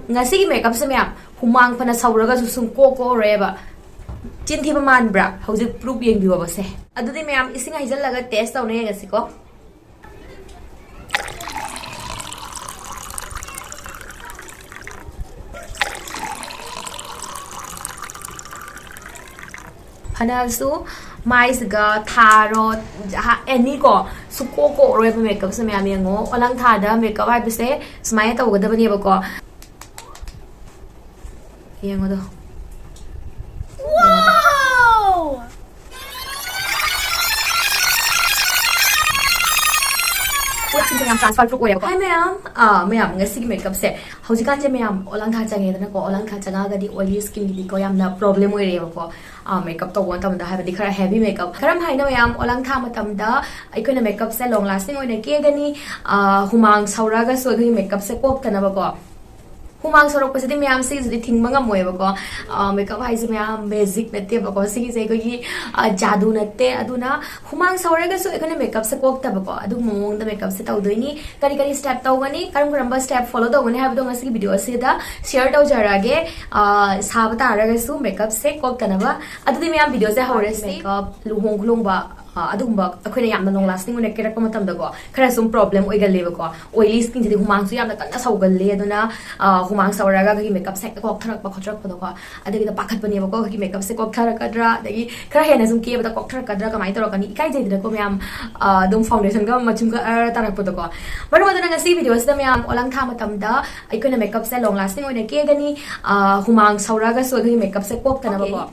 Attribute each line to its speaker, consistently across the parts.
Speaker 1: ngasi makeup se myam humang phana sauraga su sum ko reba chin thi man bra hauji proof yeng biwa base adudi myam ising haijal laga test tawne ngasi ko Hanasu mais ga tharo any ko suko ko reba makeup se myam yengo olang thada makeup hai bise smile tawgada bani ba ko yengo do transfer pro ko hai ma'am ngasi makeup se haujikan je ma'am olang tha change dana ko olang tha changa ga di oily skin di ko yamna problem oi re ko makeup to won tam da ha di khara heavy makeup karam haina ma'am olang tha matam da aikona makeup se long lasting oina ke gani humang saura ga so gi makeup se kop kana ba ko humang sorok pasidi ma'am se jodi thingma ngam moi ba ko makeup hai se ma'am magic nate ba ko sigi se ko gi jadu nate aduna humang saura ga so aikona makeup se kop ta ba ko adu mong da makeup se taw doini kari step taw gani karam karamba step follow taw gani ha ba do ngasi video se da share taw jarage sab ta ra ga su makeup se kop ta na ba adu di ma'am video se hore makeup luhong khulong ba adumba akhoi yamna long lasting one kerak matam da go khara sum problem oi gal leba ko oily skin ji humang su yamna kan sau gal le aduna humang sauraga gi makeup set ko tharak pa khotrak pa do ko adagi da pakhat pani ba ko gi makeup se ko tharak kadra adagi khara hena sum ke ba ko tharak kadra ka mai tor ka ni kai jai da ko myam dum foundation ga machum ka tarak pa do ko bar wadana nga si video sa myam olang tha matam da aikona makeup se long lasting one ke gani humang sauraga so gi makeup se ko kana ba ko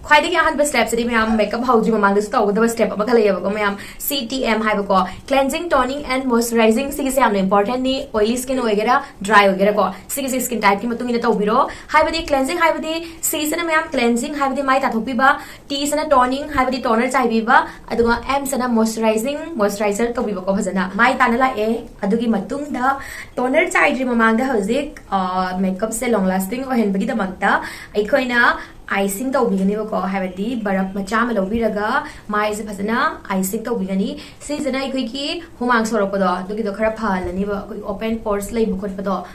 Speaker 1: Quite a hundred steps that I makeup how you among the store with the step of a CTM hypercore cleansing, toning, and moisturizing. Six important oily skin ogera, dry ogera. Six skin type in the tobiro. Have the cleansing, have the season ma'am cleansing, have the my tatopiba, teas and a toning, have the toner chaibiba, aduma M's and a moisturizer tobiba kohazana. My tanala a adugi matunda, toner chaidrim among the hosic, makeup se long lasting or henbagi the magta, ikoina. Icing to bigani ko habati barak macha ma lobiraga mai se phasana icing to bigani season ai ki humang sorok do dugi do khara phalani ba open pores lay bukot pa do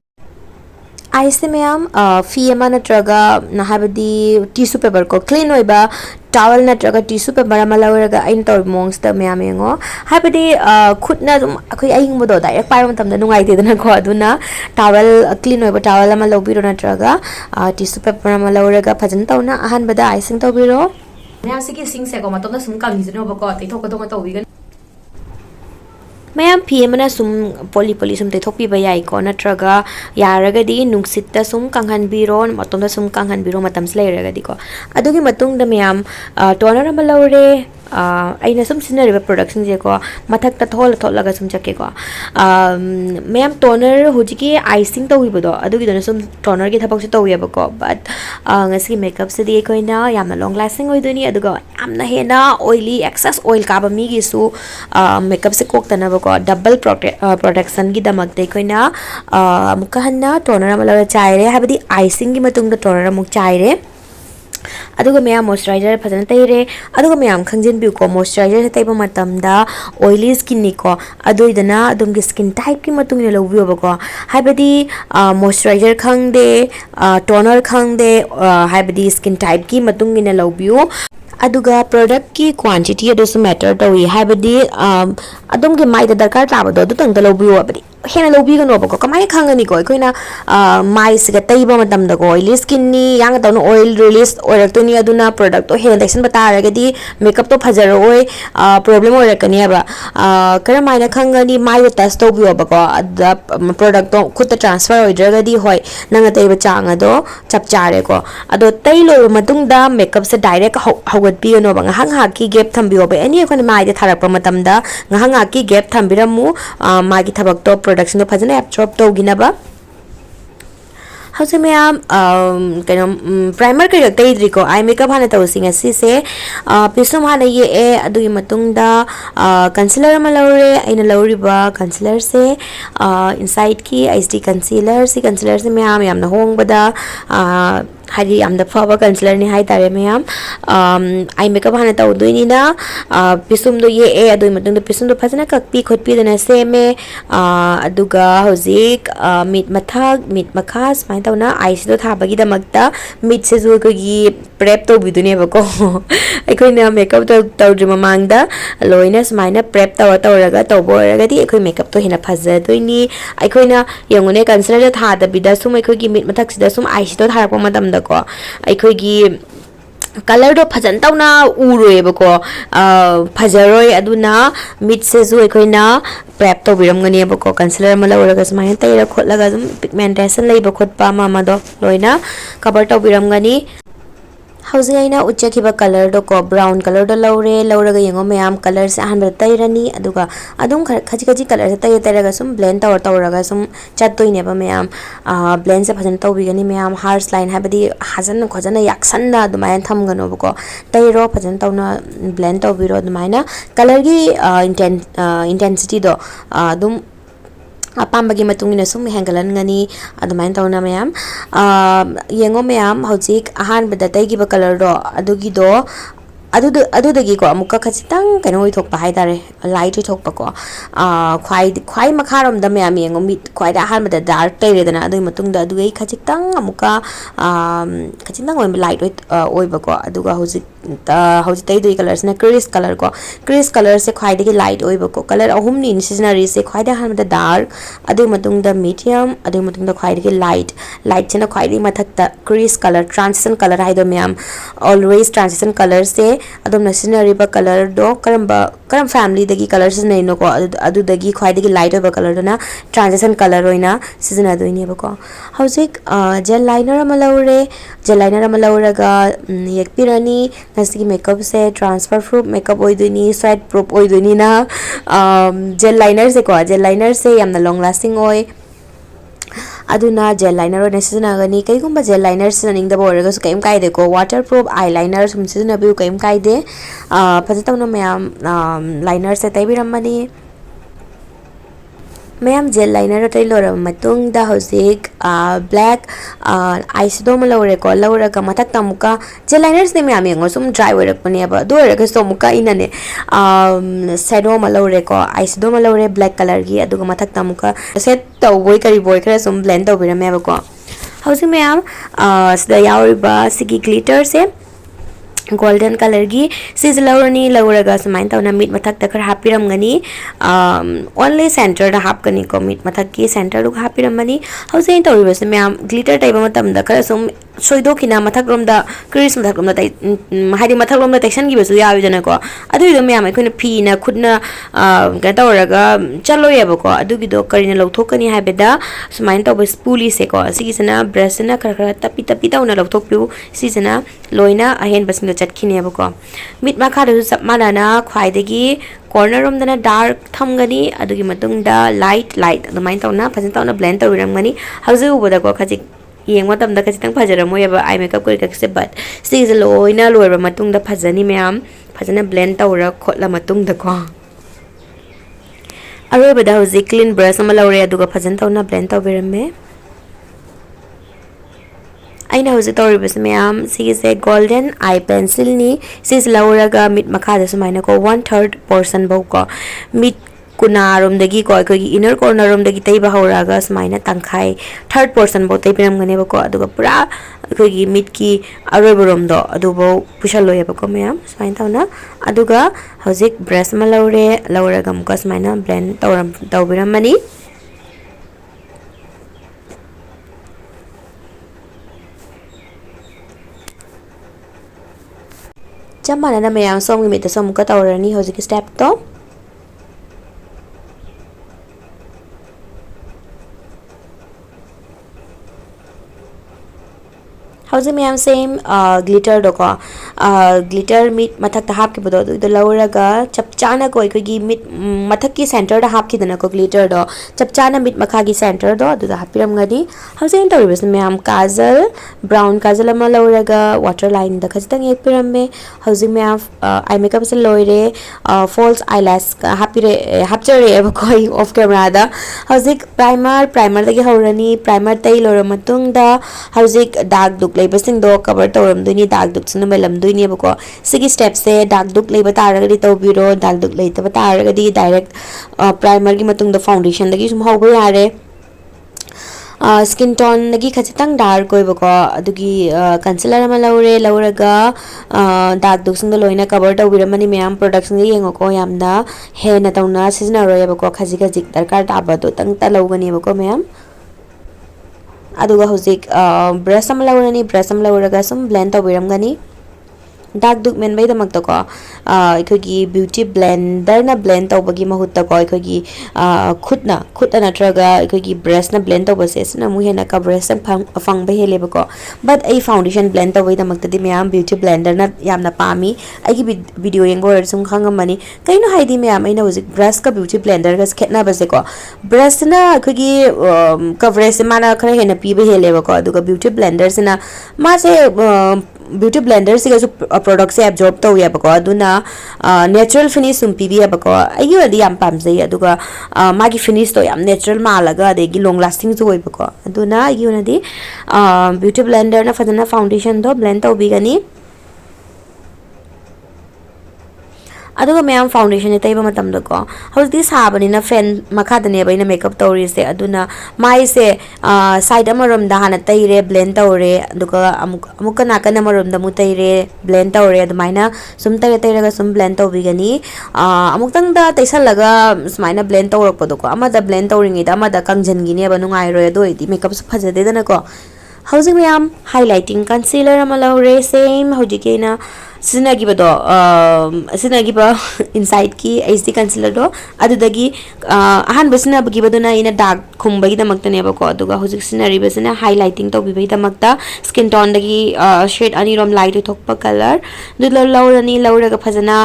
Speaker 1: Ice ma'am fee ama natraga na habadi tissue paper ko clean oiba towel natraga tissue paper ama lawraga ain tor mongs ta ma'am yengo habadi khutna akhoi aing mo do direct pai matam da nungai te dana ko aduna towel clean oiba towel ama lobiro natraga tissue paper ama lawraga phajan tawna ahan bada icing to biro ma'am siki sing se ko matom da sum kam ni jino ba ko te thok to to wigan Mayam PM sum poly sum te thopi ba yai ko natraga yaraga di nungsitta sum kanghan biron matom da sum kanghan biro matam slay raga di ko adugi matung da mayam toner ama lawre aina sum sinariba production je ko mathak ta tholaga sum chakke ko ma'am toner hujiki icing to wibodo adugi dona sum toner gi thabak se to yaba ko but ngasi makeup se di ko ina yamna long lasting oidoni aduga amna hena oily excess oil ka ba mi gi su makeup se kok tana ba ko double protection gi damak te ko ina amukka hanna toner amala chaire habadi icing gi matung da toner amuk chaire aduga ma'am moisturizer phajana taire aduga ma'am khangjin bi ko moisturizer taiba matamda oily skin ni ko aduidana adum gi skin type ki matung ne lobi ba ko habadi moisturizer khangde toner khangde habadi skin type ki matung ne lobiu aduga product ki quantity adusu matter tawi habadi adum gi mai da darkar tabado adu tang da lobiu abadi hena lobi ga no ba ko kamai khangani ko koina mai siga taiba matam da ko oily skin ni yang ta no oil release oil to ni aduna product to hen section bata ra ga di makeup to phajaro oi problem oi rakani ba kara mai na khangani mai test to bi ba ko da product to khut transfer oi dra di hoi nang taiba chang ado chap chare ko ado tai lo matung da makeup se direct hawat bi no ba hang ha ki gap tham bi ba ani ko ni mai da tharak pa matam da hang ha ki gap tham biramu mai ki thabak to production to phajana absorb to ginaba howse ma'am kano primer ka raktai driko eye makeup hana to singa si se pisum hana ye e adu matung da concealer ma lawre aina lawri ba concealer se inside ki HD concealer si concealer se ma'am yamna hong bada
Speaker 2: hadi yamda phaba concealer ni hai tare mayam eye makeup hana tawdoinina pisum do ye e adoi matung do pisum do phajana kakpi khotpi dana seme aduga hozik mit mathak mit makhas mai tawna eyes do thabagi damakta mit se ju ko gi prep to bidune bako aikoina makeup to tawdri mamangda loina smaina prep tawraga tawboraga di aikoi makeup to hina phajadoini aikoina yangune concealer da thada bida sum aikoi gi mit mathak sida sum eyes do tharakpa madam da ko aikoi gi color do phajan tawna uroi bako phajaroi aduna mit se ju aikoina prep to biram ngani bako concealer ma lawraga smaina taira khotlaga zum pigmentation leiba khotpa ma do loina cover to biram ngani hauji aina uchakhiba color do ko brown color do lauraga yengo mayam color se han tairani aduga adum khaji color se tairaga sum blend tawraga sum chattoine ba mayam blend se phajan tawbigani mayam harsh line habadi hajan khojana yaksanda adumai thamgano bako tairo phajan tawna blend tawbiro adumaina color gi intensity do adum apambagi matungina sum hengalan ngani adumain tawna mayam yengo mayam hojik ahan bada taigi ba color do adugi do adudagi ko amuka khachitang kaino oi thokpa haidare light oi thokpa ko khwai makharom da mayam yengo mit khwai da ahan bada dark taire dana adui matungda adugai khachitang amuka khachitang oi light oi ba ko aduga hojik tai dui colors na crease color se khwai dagi light oi ba ko color ahum ni seasonary se khwai da ahan bada dark adu matungda medium adu matungda khwai dagi light chena khwai dagi mathakta crease color transition color haido mayam always transition color se adom na scenery ba color do karam family dagi colors nei no ko adu dagi khwai dagi light ba color do na transition color oina season adu ni ba ko hojik gel liner ma lauraga yek pirani nasi makeup se transfer proof makeup oiduni sweat proof oiduni na gel liner se yamna long lasting oi aduna gel liner ona sijanagani kaigumba gel liner sijaning da boraga su kaim kaide ko waterproof eyeliner sum sijana bi kaim kaide phajatawna mayam liner se taibiramani mayam gel liner tai lora matung da hojik black eyeshadow ma lore ko lauraga mathak tamuka gel liner se mayam yengo sum dry oirak pani aba do oraga so muka inane shadow ma lore ko eyeshadow ma lore black color gi aduga mathak tamuka set tawboi kari boy khara sum blend tawbiram aba ko hojik mayam sida yauriba sigi glitter se golden color gi sis laurani lauraga samain tawna mit mathak ta khar hapiram gani only center da hap kani ko mit mathak ki center du hapiram mani hause tawriba se mayam glitter type matam da khar sum soido kina mathak rom da crease mathak rom da tai haidi mathak rom da tension gi besu yawi jana ko adu do mayam ai phi na khudna ga tawraga chalo yeba ko adu gi do karina lawthokani habeda samain taw spoolie se ko sigi sana brush na khar khar tapi tawna lawthok piu si sana loina ahen basin do chatkine ba ko mit makha da sap manana khwai dagi corner rom dana dark thamgani adugi matung da light adumain tawna phajin tawna blend tawiram gani hauze uboda ko khaji yeng matam da khachitang phajaramoy aba eye makeup koi kakse but stage loina loiba matung da phajani mayam phajana blend tawra khotla matung da ko aroba da hauze clean brush ama lawre aduga phajan tawna blend tawbirame aina hauze tawribas mayam sigise golden eye pencil ni sis lauraga mit makha da sumaina ko 1/3 portion bau ko mit kunarom dagi ko ko inner corner rom dagi tai ba hauraga sumaina tangkhai third portion bau tai piram gane ba ko aduga pura ko gi mit ki aroba rom do adu bau pushal loya ba ko mayam sumaina tawna aduga hauzik brush ma lauraga muka sumaina blend tawbiram mani Chamana na mayang song mi ta som ka tawrani hojik step to how's mayam same glitter do ko glitter mit mathak ta hap ke bodo do lauraga chapchana ko gi mit mathak ki center da hap ki dana ko glitter do chapchana mit makha gi center do da hapiram gadi how's in tawibes mayam kajal brown kajal ma lauraga waterline da khajtang ek piram me how's mayam eye makeup se loire false eyelash hapchare ko off camera da how's primer da gi haurani primer tai lora matung da how's dark duk leibasingdo cover tawramdoini dark duk sina melamdoini bako sigi step se dark duk leiba taragadi tawbiro dark duk leitaba taragadi direct primer gi matungda foundation dagi sum hawba yare skin tone nagi khachitang dark koi bako adugi concealer ama lauraga dark duk singdo loina cover tawbiramani mayam product singi yengoko yamna he na tawna seasonal roya bako khaji darkar taba do tang ta lawgani bako mayam aduga hojik brush am lauraga sum blend tawbiramgani dark duk men bai damak ko ekhoi beauty blender na blend tawbagi mahutta ko ekhoi khutna natraga ekhoi brush na blend tawba se sna mu hena coverage fang ba hele ko but ai foundation blend tawbai damak tadi myam beauty blender na yamna pami ai gi video yengbo sum khangamani kaino haidi myam aina hojik brush ka beauty blender ga khetna ba se ko brush na ekhoi coverage mana khara hena pi ba hele ko aduga beauty blender sina ma se beauty blender siga product se absorb to ya bako aduna natural finish sum pibi ya bako ayi wadi yam pamjai aduga magi finish to yam natural malaga adegi long lasting jo bako aduna ayi wadi beauty blender na fadana foundation do blend to bigani aduga mayam foundation taiba matam da ko hauti sabani na fan makha da ne baina makeup tawri se aduna mai se side amarom da hana taire blend tawre aduga amuka nakana amarom da mu taire blend tawre adumaina sum taire ga sum blend tawbigani amuktang da taisalaga smaina blend tawrak podo ko amada blend tawringi da amada kangjangini ba nungai ro do iti makeup su phajade da na ko housing mayam highlighting concealer amalaure same hojikena sinagibado sinagiba inside ki HD concealer do adudagi ahan basina bagibado na ina dark khumbagi damakta ne ba ko aduga hojik sinari basina highlighting to bibai damakta skin tone dagi shade ani rom light thokpa color dudlo laurani lauraga phajana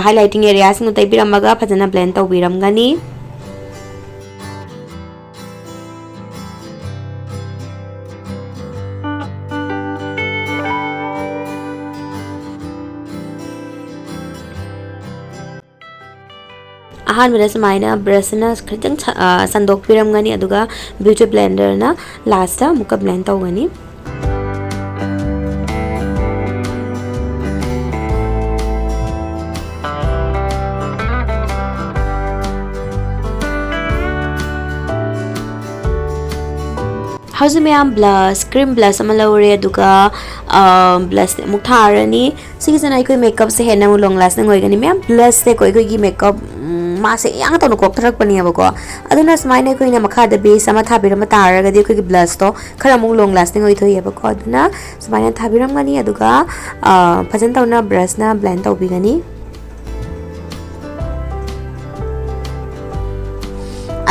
Speaker 2: highlighting area sing tai biramaga phajana blend to biramgani ahanbada sumaina brush na khritang sandok piramgani aduga beauty blender na last ta muka blend tawgani how's me am blush cream blush ama laure aduga blush muk tharani sigizana ikoi makeup se hena mu long lasting hoigani me blush se koi gi makeup mase yang to no kok thrak pani abako aduna smaine koi na makha da base ama thabirama taraga de koi blush to khara mu long lasting hoi thoi abako aduna smaine thabiram gani aduga phajan tawna brush na blend tawbigani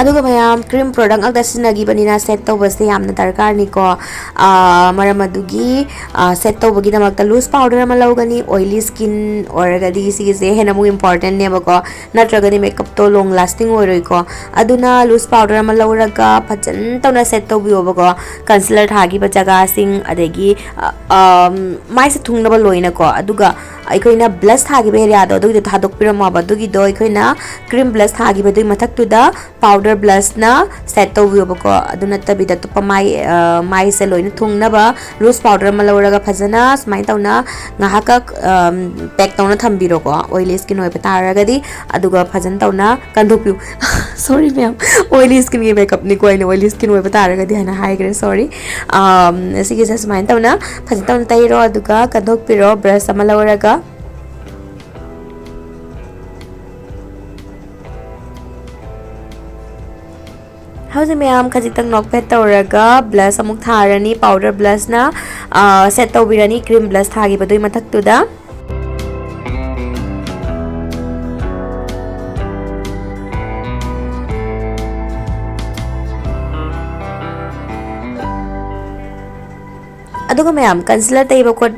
Speaker 2: aduga mayam cream product agda sinagi banina set tawbase yamna darkar ni ko maram adugi set tawbagi damakta loose powder ama lawgani oily skin oragadi sigise hena mu important ne bako natragani makeup to long lasting oroi ko aduna loose powder ama lawraga phajan tawna set tawbiyo bako concealer thagi ba jaga sing adegi mai se thungnaba loina ko aduga aikoina blush thagi be area do adugi thadok pirama ba adugi do aikoina cream blush thagi ba dui mathak tu da powder blush na set tawbiyo bako aduna tabida to pamai mai se loina thungna ba loose powder ma lawraga phajana smai tawna ngahaka pack tawna thambiro ko oily skin oi pataragadi aduga phajan tawna kandhopyu sorry ma'am oily skin ge makeup ni ko ina oily skin oi pataragadi hana high grade sorry sige sa smai tawna phajan tawna tairo aduga kandhopiro brush ama lawraga how's mayam khajitang nok pet tawraga blush amuk tharani powder blush na set tawbirani cream blush thagi badoi mathak tu da aduga mayam concealer taiba khot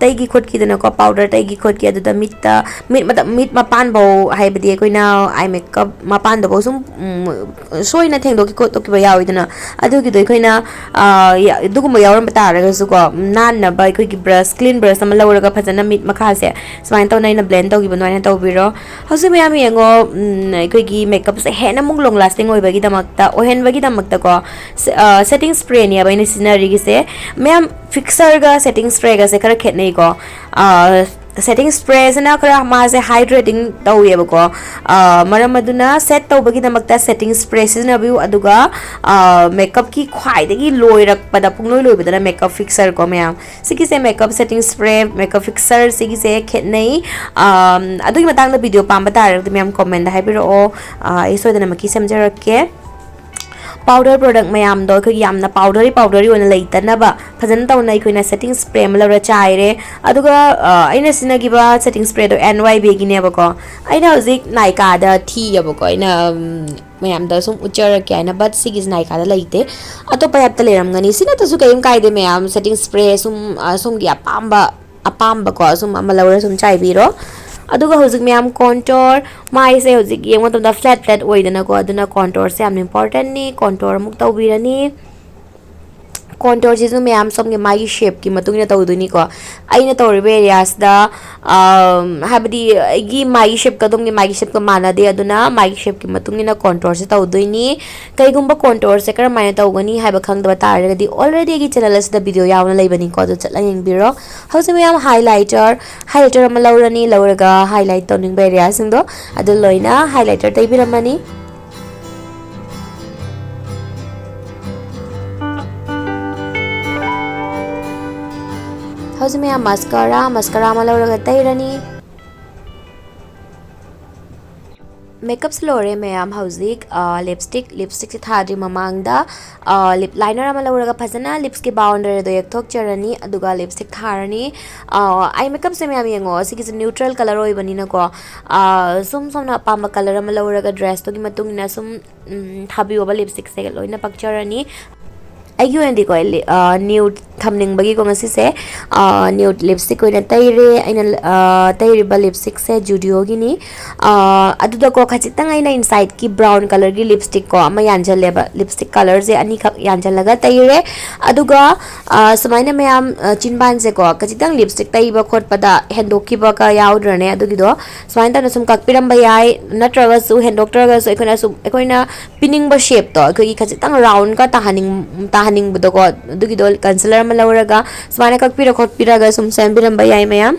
Speaker 2: taigi khot ki dana ko powder taigi khot ki aduda mit mapan bo haibadi koina eye makeup mapan do sum soina thengdo ki khot to ki ba yawi dana adugi do koina duguma yawram bata raga su ko nan na ba koi ki brush clean brush am lawraga phajana mit makha se smain to naina blend to gi banwana to biro hosi mayam yengo koi ki makeup se hena mung long lasting oi bagi damakta ohen bagi damakta ko setting spray ni abai ni scenery gi se mayam fixer ga setting spray ga se kara khetnei ko setting spray na kara ma se hydrating tawi ba ko maram aduna set to bagi damakta setting spray na view aduga makeup ki khwai de gi loi rak pada pungloi loi bidana makeup fixer ko mayam sigi se makeup setting spray makeup fixer sigi se khetnei adugi matang da video pam bata rak mayam comment da haibiro ai so dana maki samjar ke powder product mayam do khoi yamna powdery ona leitana ba phajana tawnai khoina setting spray malawra chaire aduga aina sinagi ba setting spray do NYB gi ne ba ko aina hojik naika da thi ya ba ko aina mayam da sum uchara kya na but sigis naika da leite atopa yap ta leram ngani sina ta su kaim kai de mayam setting spray sum gi apamba ko sum malawra sum chai biro aduga hojik mayam contour mai se hojik yeng matam da flat oidana ko aduna contour se am important ni contour muk tawbirani contour jisu mayam somge mai shape ki matungina tawduni ko aina tawribe areas da habdi gi mai shape ka domge mai shape ka mana de aduna mai shape ki matungina contour se tawduini kaigumba contour se kar mai tawgani haiba khangda tare di already gi channel as da video yauna leibani ko do chatla yengbiro hausa mayam highlighter am laurani lauraga highlight toning be areas indo adu loina highlighter taibiramani how's me mascara malauraga tairani makeup slore mayam hauzik lipstick se thadri mamangda lip liner malauraga phajana lips ki boundary do yakthok charani aduga lipstick tharani eye makeup se mayam yengo sigi neutral color oi bani na ko sum na pamba color malauraga dress to gi matung na sum thabi oba lipstick se loina pakcharani ayu endi ko nude thamning bagi ko ngasi se nude lipstick ko na taire aina taire ba lipstick se judio gi ni aduda ko khachitang aina inside ki brown color gi lipstick ko ama yanjal leba lipstick color je ani khak yanjal laga taire aduga samaina mayam chinban se ko khachitang lipstick taiba khot pada hendok ki ba ka yaudrane adugi do samaina na sum kakpiram ba yai natraga su hendok traga su ekoina pinning ba shape to ko khachitang round ka tahaning budo ko dugi do concealer malauraga smaina kakpira khotpiraga sum sambiram bayai mayam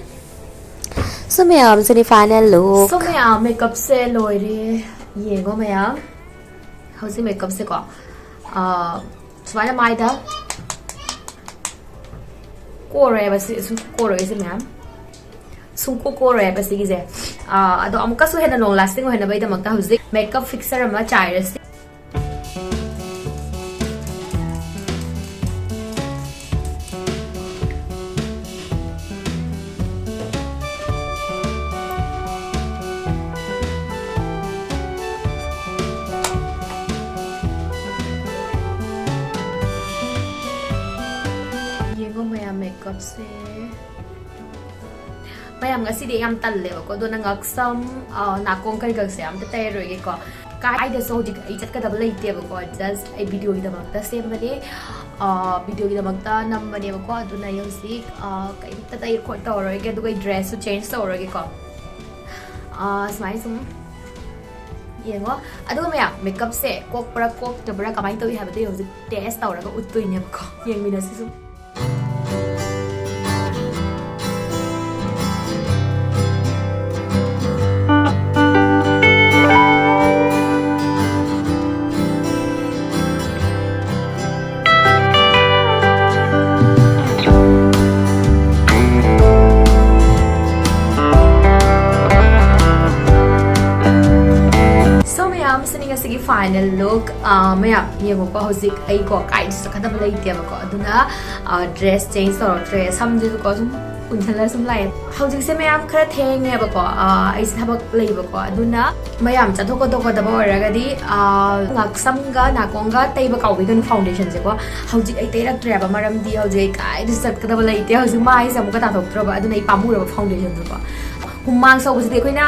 Speaker 2: so mayam seni final look
Speaker 1: so mayam makeup se loire yengo mayam how's makeup se ko smaina maida kore basi sum kore se mayam sum ko kore basi gi je ado amuka su hena long lasting hena bai da makta how's makeup fixer ama chaires makeup se mayam ngasi de yam talle ko do na ngaksam nakong kari gak se am te tay roge ko kai de so dik ai chat ka double ite ko just ai video gi da makta sem bane video gi da makta nam bane ko do na music kai ta tay ko ta roge do kai dress su change to roge ko smile sum yengo adu mayam makeup se kok pra kok to bra kamai to ha ba de hojik test ta roge utui ne ko yeng mina si sum sige final look mayam yengo ko hojik ai ko kai sa khada balai te ko aduna dress change or dress samje ko sum ꯄꯨꯟꯁꯜꯂ ꯁꯨꯝ ꯂꯥꯛꯑꯦ ꯍꯧꯖꯤꯛꯁꯦ ꯃꯌꯥꯝ ꯈꯔ ꯊꯦꯡꯉꯦꯕꯀꯣ ꯑꯩꯁꯦ ꯊꯕꯛ ꯂꯩꯕꯀꯣ ꯑꯗꯨꯅ ꯃꯌꯥꯝ ꯆꯠꯊꯣꯛꯀꯗꯕ ꯑꯣꯏꯔꯒꯗꯤ ꯉꯥꯛꯁꯝꯒ ꯅꯥꯀꯣꯡꯒ ꯇꯩꯕ ꯀꯥꯎꯕꯤꯒꯅꯨ ꯐꯥꯎꯟꯗꯦꯁꯟꯁꯦꯀꯣ ꯍꯧꯖꯤꯛ ꯑꯩ ꯇꯩꯔꯛꯇ꯭ꯔꯦꯕ ꯃꯔꯝꯗꯤ ꯍꯧꯖꯤꯛ ꯀꯥꯏꯗꯁꯨ ꯆꯠꯀꯗꯕ ꯂꯩꯇꯦ ꯍꯧꯖꯤꯛ ꯃꯥꯏꯁꯦ ꯑꯃꯨꯛꯀ ꯇꯥꯊꯣꯛꯇ꯭ꯔꯕ ꯑꯗꯨꯅ ꯑꯩ ꯄꯥꯝꯃꯨꯔꯕ ꯐꯥꯎꯟꯗꯦꯁꯟꯗꯨꯀꯣ ꯍꯨꯃꯥꯡ ꯁꯧꯕꯁꯤꯗꯤ ꯑꯩꯈꯣꯏꯅ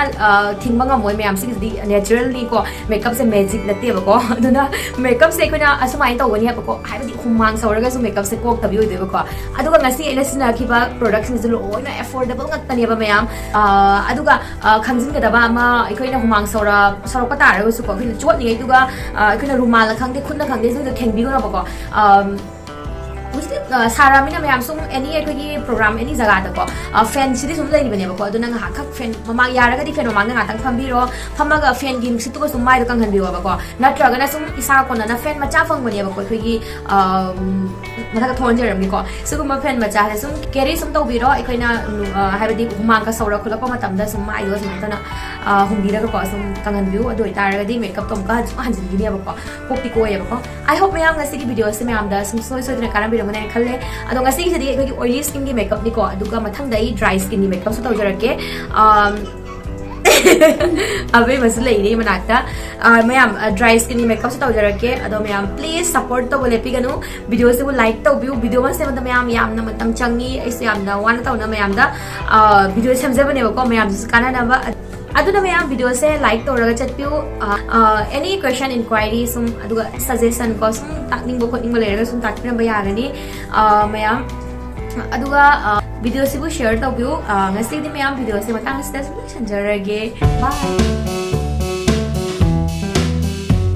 Speaker 1: ꯊꯤꯡꯕ ꯉꯝꯃꯣꯏ ꯃꯌꯥꯝ ꯁꯤꯒꯤꯁꯤꯗꯤ ꯅꯦꯆꯔꯦꯜꯂꯤ ꯀꯣ ꯃꯦꯀꯞꯁꯦ ꯃꯦꯖꯤꯛ ꯅꯠꯇꯦꯕꯀꯣ ꯑꯗꯨꯅ ꯃꯦꯀꯞꯁꯦ ꯑꯩꯈꯣꯏꯅ ꯑꯁꯨꯃꯥꯏꯅ ꯇꯧꯒꯅꯤ ꯍꯥꯏꯕꯀꯣ ꯍꯥꯏꯕꯗꯤ ꯍꯨꯃꯥꯡ ꯁꯧꯔꯒꯁꯨ ꯃꯦꯀꯞꯁꯦ ꯀꯣꯛꯇꯕꯤ ꯑꯣꯏꯗꯣꯏꯕꯀꯣ ꯑꯗꯨꯒ ꯉꯁꯤ ꯑꯩꯅ ꯁꯤꯖꯤꯟꯅꯈꯤꯕ ꯄ꯭ꯔꯣꯗꯛꯁꯤꯡꯁꯦ ꯂꯣꯏꯅ ꯑꯦꯐꯣꯔꯗꯦꯕꯜ ꯉꯥꯛꯇꯅꯦꯕ ꯃꯌꯥꯝ ꯑꯗꯨꯒ ꯈꯪꯖꯤꯟꯒꯗꯕ ꯑꯃ ꯑꯩꯈꯣꯏꯅ ꯍꯨꯃꯥꯡ ꯁꯧꯔꯛꯄ ꯇꯥꯔꯒꯁꯨꯀꯣ ꯑꯩꯈꯣꯏꯅ ꯆꯣꯠꯂꯤꯉꯩꯗꯨꯒ ꯑꯩꯈꯣꯏꯅ ꯔꯨꯃꯥꯜꯅ ꯈꯪꯗꯦ ꯈꯨꯠꯅ ꯈꯪꯗꯦ ꯑꯗꯨꯗ ꯊꯦꯡꯕꯤꯒꯅꯣꯕꯀꯣ ꯍꯧꯖꯤꯛꯇꯤ ꯁꯥꯔꯃꯤꯅ ꯃꯌꯥꯝ ꯁꯨꯝ ꯑꯦꯅꯤ ꯑꯩꯈꯣꯏꯒꯤ ꯄ꯭रोग्राꯝ ꯑꯦꯅꯤ ꯖꯒꯥꯗꯀꯣ ꯐꯦꯟꯁꯤꯗꯤ ꯁꯨꯝ ꯂꯩꯔꯤꯕꯅꯦꯕꯀꯣ ꯑꯗꯨꯅ ꯉꯥꯏꯍꯥꯛꯈꯛ ꯐꯦꯟ ꯃꯃꯥꯡ ꯌꯥꯔꯒꯗꯤ ꯐꯦꯟ ꯃꯃꯥꯡꯗ ꯉꯥꯛꯇꯪ ꯐꯝꯕꯤꯔꯣ ꯐꯝꯃꯒ ꯐꯦꯟꯒꯤ ꯅꯨꯡꯁꯤꯠꯇꯨꯒ ꯁꯨꯝ ꯃꯥꯏꯗꯣ ꯀꯪꯍꯟꯕꯤꯌꯣꯕꯀꯣ ꯅꯠꯇ꯭ꯔꯒꯅ ꯁꯨꯝ ꯏꯁꯥ ꯀꯣꯟꯅꯅ ꯐꯦꯟ ꯃꯆꯥ ꯐꯪꯕꯅꯦꯕꯀꯣ ꯑꯩꯈꯣꯏꯒꯤ ꯃꯊꯛꯇ ꯊꯣꯟꯖꯔꯝꯒꯦꯀꯣ ꯁꯤꯒꯨꯝꯕ ꯐꯦꯟ ꯃꯆꯥꯁꯦ ꯁꯨꯝ ꯀꯦꯔꯤ ꯁꯨꯝ ꯇꯧꯕꯤꯔꯣ ꯑꯩꯈꯣꯏꯅ ꯍꯥꯏꯕꯗꯤ ꯍꯨꯃꯥꯡꯒ ꯁꯧꯔ ꯈꯣꯠꯂꯛꯄ ꯃꯇꯝꯗ ꯁꯨꯝ ꯃꯥꯏꯗꯣ ꯁꯨꯃꯥꯏꯅ ꯇꯧꯅ ꯍꯨꯝꯕꯤꯔꯒꯀꯣ ꯁꯨꯝ ꯀꯪꯍꯟꯕꯤꯌꯨ ꯑꯗꯨ ꯑꯣꯏꯇꯥꯔꯒꯗꯤ ꯃꯦꯀꯞꯇꯣ ꯑꯃꯨꯛꯀ ꯁꯨꯝ ꯍꯟꯖꯤꯟꯈꯤꯅꯦꯕꯀꯣ ꯀꯣꯛꯇꯤ ꯀꯣꯏꯌꯦꯕꯀꯣ ꯑꯥꯏ ꯍꯣꯞ ꯃꯌꯥꯝ ꯉꯁꯤꯒꯤ ꯚꯤꯗꯤꯑꯣꯁꯦ ꯃꯌꯥꯝꯗ ꯁꯨꯝ ꯁꯣꯏꯗꯅ ꯀꯥꯟꯅꯕꯤꯔꯝꯒꯅꯤ ꯈꯜꯂꯦ ꯑꯗꯣ ꯉꯁꯤꯒꯤꯁꯤꯗꯤ ꯑꯩꯈꯣꯏꯒꯤ ꯑꯣꯏꯂꯤ ꯁ꯭ꯀꯤꯟꯒꯤ ꯃꯦꯀꯞꯅꯤꯀꯣ ꯑꯗꯨꯒ ꯃꯊꯪꯗ ꯑꯩ ꯗ꯭ꯔꯥꯏ ꯁ꯭ꯀꯤꯟꯒꯤ ꯃꯦꯀꯞꯁꯨ ꯇꯧꯖꯔꯛꯀꯦ ꯑꯕꯦꯝꯃꯁꯨ ꯂꯩꯔꯤ ꯃꯅꯥꯛꯇ ꯃꯌꯥꯝ ꯗ꯭राꯏ ꯁ꯭ꯀꯤꯟꯒꯤ ꯃꯦꯀꯞꯁꯨ ꯇꯧꯖꯔꯛꯀꯦ ꯑꯗꯣ ꯃꯌꯥꯝ ꯄ꯭ꯂꯤꯖ ꯁꯞꯄꯣꯔꯠ ꯇꯧꯕ ꯂꯦꯞꯄꯤꯒꯅꯨ ꯚꯤꯗꯤꯑꯣꯁꯤꯕꯨ ꯂꯥꯏꯛ ꯇꯧꯕꯤꯌꯨ ꯚꯤꯗꯤꯑꯣ ꯑꯃ ꯁꯦꯝꯕꯗ ꯃꯌꯥꯝ ꯌꯥꯝꯅ ꯃꯇꯝ ꯆꯪꯉꯤ ꯑꯩꯁꯨ ꯌꯥꯝꯅ ꯋꯥꯅ ꯇꯧꯅ ꯃꯌꯥꯝꯗ ꯚꯤꯗꯤꯑꯣ ꯁꯦꯝꯖꯕꯅꯦꯕꯀꯣ ꯃꯌꯥꯝꯗꯁꯨ ꯀꯥꯟꯅꯅꯕ aduna mayam video se like toraga chatpiu any question inquiry sum aduga suggestion ko sum takning bo khotning bo leraga sum takpina ba yagani mayam aduga video sibu share tawbiu ngasi di mayam video se matang sida sum sanjarage bye